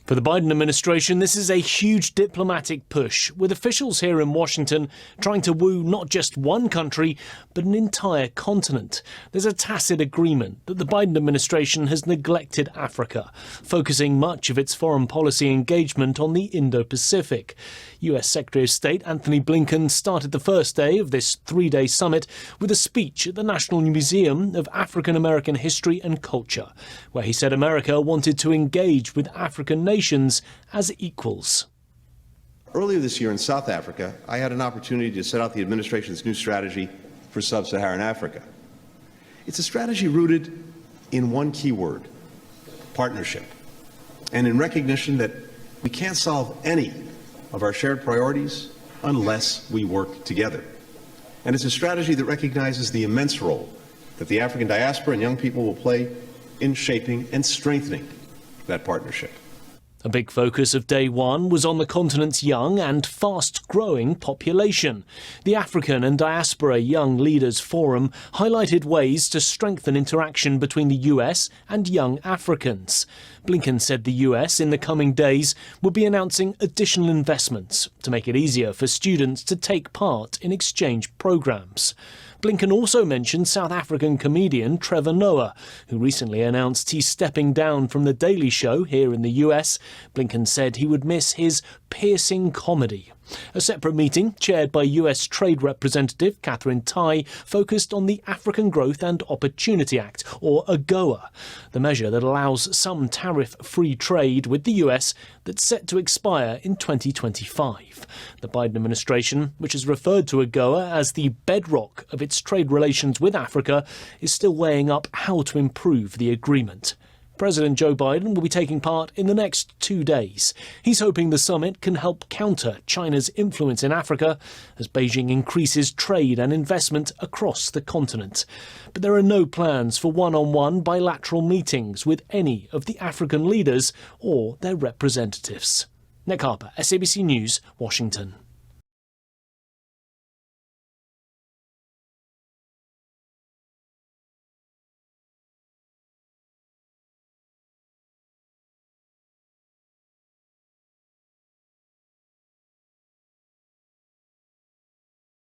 For the Biden administration, this is a huge diplomatic push, with officials here in Washington trying to woo not just one country, but an entire continent. There's a tacit agreement that the Biden administration has neglected Africa, focusing much of its foreign policy engagement on the Indo-Pacific. US Secretary of State Antony Blinken started the first day of this three-day summit with a speech at the National Museum of African American History and Culture, where he said America wanted to engage with African nations as equals. Earlier this year in South Africa, I had an opportunity to set out the administration's new strategy for sub-Saharan Africa. It's a strategy rooted in one key word: partnership, and in recognition that we can't solve any of our shared priorities unless we work together. And it's a strategy that recognizes the immense role that the African diaspora and young people will play in shaping and strengthening that partnership. A big focus of day one was on the continent's young and fast-growing population. The African and Diaspora Young Leaders Forum highlighted ways to strengthen interaction between the US and young Africans. Blinken said the US in the coming days would be announcing additional investments to make it easier for students to take part in exchange programs. Blinken also mentioned South African comedian Trevor Noah, who recently announced he's stepping down from The Daily Show here in the US. Blinken said he would miss his piercing comedy. A separate meeting, chaired by US Trade Representative Catherine Tai, focused on the African Growth and Opportunity Act, or AGOA, the measure that allows some tariff-free trade with the US that's set to expire in 2025. The Biden administration, which has referred to AGOA as the bedrock of its trade relations with Africa, is still weighing up how to improve the agreement. President Joe Biden will be taking part in the next 2 days. He's hoping the summit can help counter China's influence in Africa as Beijing increases trade and investment across the continent. But there are no plans for one-on-one bilateral meetings with any of the African leaders or their representatives. Nick Harper, SABC News, Washington.